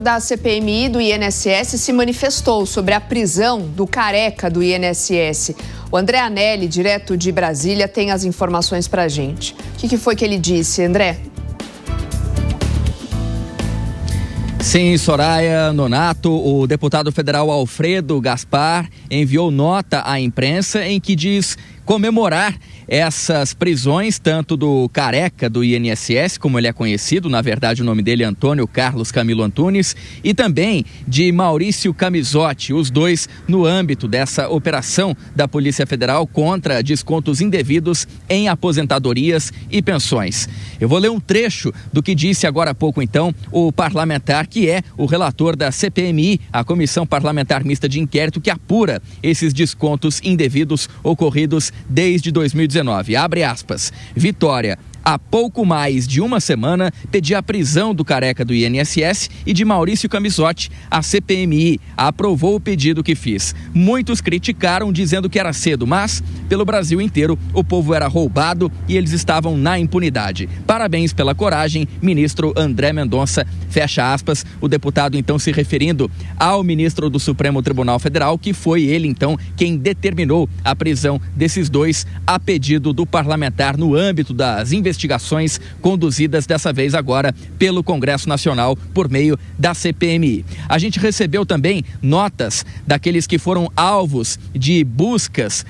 Da CPMI do INSS se manifestou sobre a prisão do careca do INSS. O André Anelli, direto de Brasília, tem as informações pra gente. O que foi que ele disse, André? Sim, Soraya, Nonato, o deputado federal Alfredo Gaspar enviou nota à imprensa em que diz comemorar essas prisões, tanto do careca do INSS, como ele é conhecido, na verdade o nome dele é Antônio Carlos Camilo Antunes, e também de Maurício Camizotti, os dois no âmbito dessa operação da Polícia Federal contra descontos indevidos em aposentadorias e pensões. Eu vou ler um trecho do que disse agora há pouco, então, o parlamentar que é o relator da CPMI, a Comissão Parlamentar Mista de Inquérito, que apura esses descontos indevidos ocorridos desde 2019. Abre aspas. Vitória. Há pouco mais de uma semana, pedi a prisão do careca do INSS e de Maurício Camizotti. A CPMI aprovou o pedido que fiz. Muitos criticaram dizendo que era cedo, mas pelo Brasil inteiro o povo era roubado e eles estavam na impunidade. Parabéns pela coragem, ministro André Mendonça. Fecha aspas, o deputado então se referindo ao ministro do Supremo Tribunal Federal, que foi ele então quem determinou a prisão desses dois a pedido do parlamentar no âmbito das investigações conduzidas dessa vez agora pelo Congresso Nacional por meio da CPMI. A gente recebeu também notas daqueles que foram alvos de buscas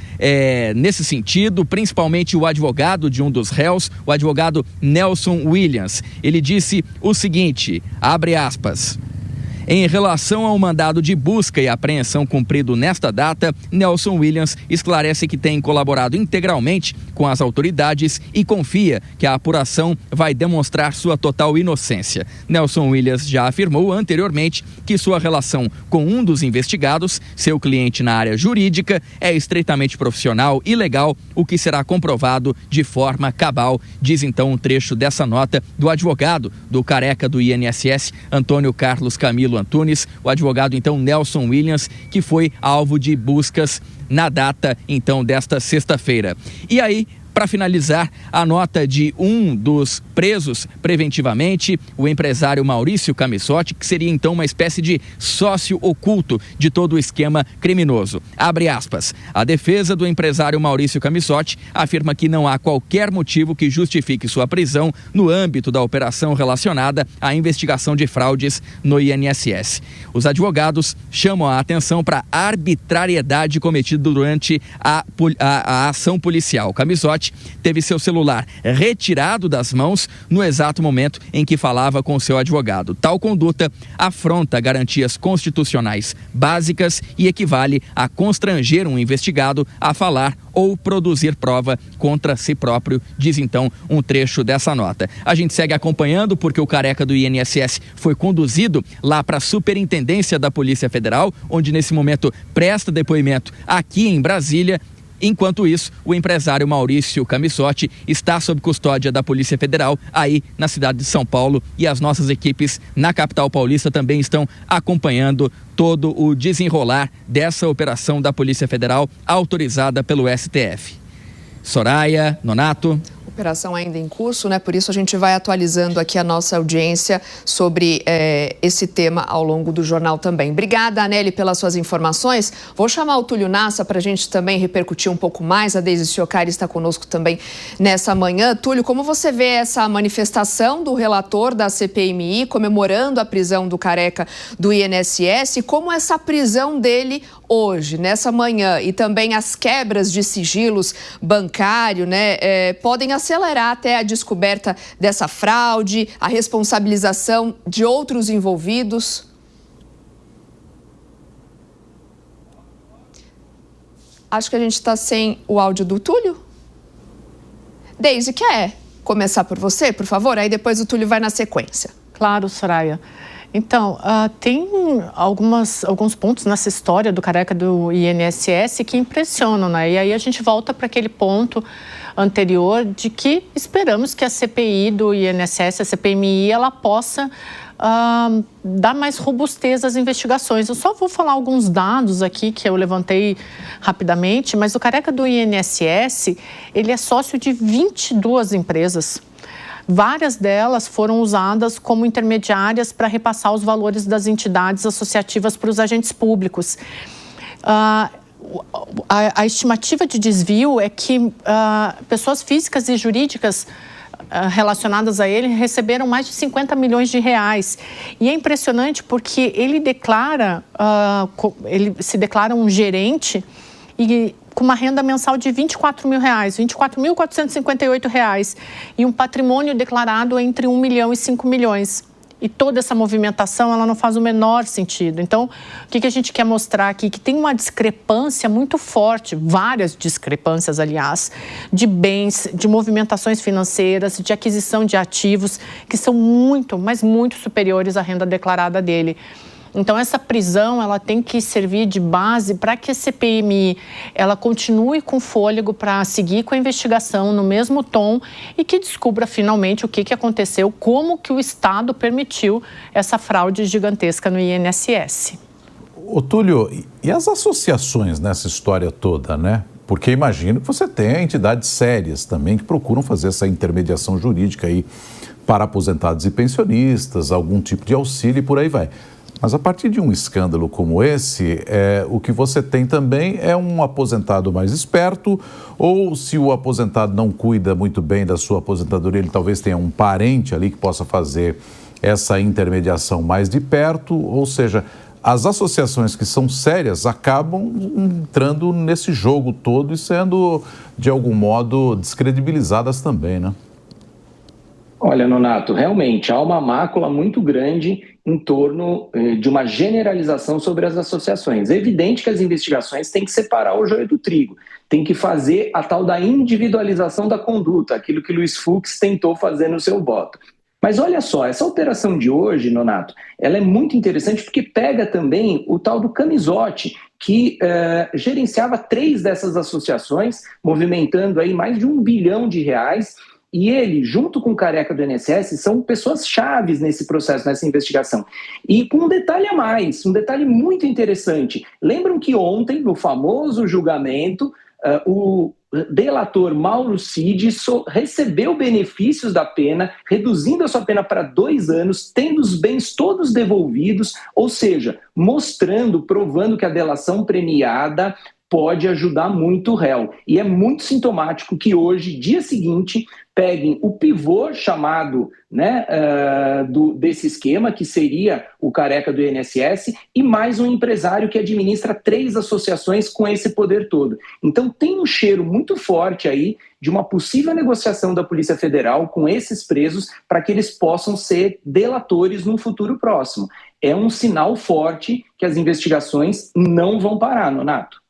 nesse sentido, principalmente o advogado de um dos réus, o advogado Nelson Williams. Ele disse o seguinte, abre aspas. Em relação ao mandado de busca e apreensão cumprido nesta data, Nelson Williams esclarece que tem colaborado integralmente com as autoridades e confia que a apuração vai demonstrar sua total inocência. Nelson Williams já afirmou anteriormente que sua relação com um dos investigados, seu cliente na área jurídica, é estreitamente profissional e legal, o que será comprovado de forma cabal, diz então um trecho dessa nota do advogado do careca do INSS, Antônio Carlos Camilo Antunes, o advogado então Nelson Williams, que foi alvo de buscas na data então desta sexta-feira. E aí, para finalizar, a nota de um dos presos preventivamente, o empresário Maurício Camizotti, que seria então uma espécie de sócio oculto de todo o esquema criminoso. Abre aspas. A defesa do empresário Maurício Camizotti afirma que não há qualquer motivo que justifique sua prisão no âmbito da operação relacionada à investigação de fraudes no INSS. Os advogados chamam a atenção para a arbitrariedade cometida durante a ação policial. Camizotti teve seu celular retirado das mãos no exato momento em que falava com seu advogado. Tal conduta afronta garantias constitucionais básicas e equivale a constranger um investigado a falar ou produzir prova contra si próprio, diz então um trecho dessa nota. A gente segue acompanhando porque o careca do INSS foi conduzido lá para a Superintendência da Polícia Federal, onde nesse momento presta depoimento aqui em Brasília. Enquanto isso, o empresário Maurício Camizotti está sob custódia da Polícia Federal aí na cidade de São Paulo e as nossas equipes na capital paulista também estão acompanhando todo o desenrolar dessa operação da Polícia Federal autorizada pelo STF. Soraya, Nonato. Operação ainda em curso, né? Por isso a gente vai atualizando aqui a nossa audiência sobre esse tema ao longo do jornal também. Obrigada, Anelli, pelas suas informações. Vou chamar o Túlio Nassa para a gente também repercutir um pouco mais. A Deise Ciocari está conosco também nessa manhã. Túlio, como você vê essa manifestação do relator da CPMI comemorando a prisão do careca do INSS e como essa prisão dele hoje, nessa manhã, e também as quebras de sigilos bancário, né, podem acelerar até a descoberta dessa fraude, a responsabilização de outros envolvidos? Acho que a gente está sem o áudio do Túlio. Deise, quer começar por você, por favor? Aí depois o Túlio vai na sequência. Claro, Soraya. Então, tem alguns pontos nessa história do careca do INSS que impressionam, né? E aí a gente volta para aquele ponto anterior de que esperamos que a CPI do INSS, a CPMI, ela possa dar mais robustez às investigações. Eu só vou falar alguns dados aqui que eu levantei rapidamente, mas o careca do INSS, ele é sócio de 22 empresas. várias delas foram usadas como intermediárias para repassar os valores das entidades associativas para os agentes públicos. A estimativa de desvio é que pessoas físicas e jurídicas relacionadas a ele receberam mais de 50 milhões de reais. E é impressionante porque ele se declara um gerente e com uma renda mensal de R$24 mil, R$24.458, e um patrimônio declarado entre 1 milhão e 5 milhões. E toda essa movimentação, ela não faz o menor sentido. Então, o que a gente quer mostrar aqui? Que tem uma discrepância muito forte, várias discrepâncias, aliás, de bens, de movimentações financeiras, de aquisição de ativos, que são muito, mas muito superiores à renda declarada dele. Então, essa prisão, ela tem que servir de base para que a CPMI ela continue com fôlego para seguir com a investigação no mesmo tom e que descubra finalmente o que aconteceu, como que o Estado permitiu essa fraude gigantesca no INSS. Ô, Túlio, e as associações nessa história toda, né? Porque imagino que você tenha entidades sérias também que procuram fazer essa intermediação jurídica aí para aposentados e pensionistas, algum tipo de auxílio e por aí vai. Mas a partir de um escândalo como esse, o que você tem também é um aposentado mais esperto, ou se o aposentado não cuida muito bem da sua aposentadoria, ele talvez tenha um parente ali que possa fazer essa intermediação mais de perto, ou seja, as associações que são sérias acabam entrando nesse jogo todo e sendo, de algum modo, descredibilizadas também, né? Olha, Nonato, realmente há uma mácula muito grande em torno de uma generalização sobre as associações. É evidente que as investigações têm que separar o joio do trigo, tem que fazer a tal da individualização da conduta, aquilo que Luiz Fux tentou fazer no seu voto. Mas olha só, essa operação de hoje, Nonato, ela é muito interessante porque pega também o tal do Camisotti, que gerenciava 3 dessas associações, movimentando aí mais de R$1 bilhão. E ele, junto com o Careca do INSS, são pessoas chaves nesse processo, nessa investigação. E com um detalhe a mais, um detalhe muito interessante. Lembram que ontem, no famoso julgamento, o delator Mauro Cid recebeu benefícios da pena, reduzindo a sua pena para 2 anos, tendo os bens todos devolvidos, ou seja, mostrando, provando que a delação premiada pode ajudar muito o réu. E é muito sintomático que hoje, dia seguinte, peguem o pivô chamado desse esquema, que seria o Careca do INSS, e mais um empresário que administra 3 associações com esse poder todo. Então tem um cheiro muito forte aí de uma possível negociação da Polícia Federal com esses presos para que eles possam ser delatores num futuro próximo. É um sinal forte que as investigações não vão parar, Nonato.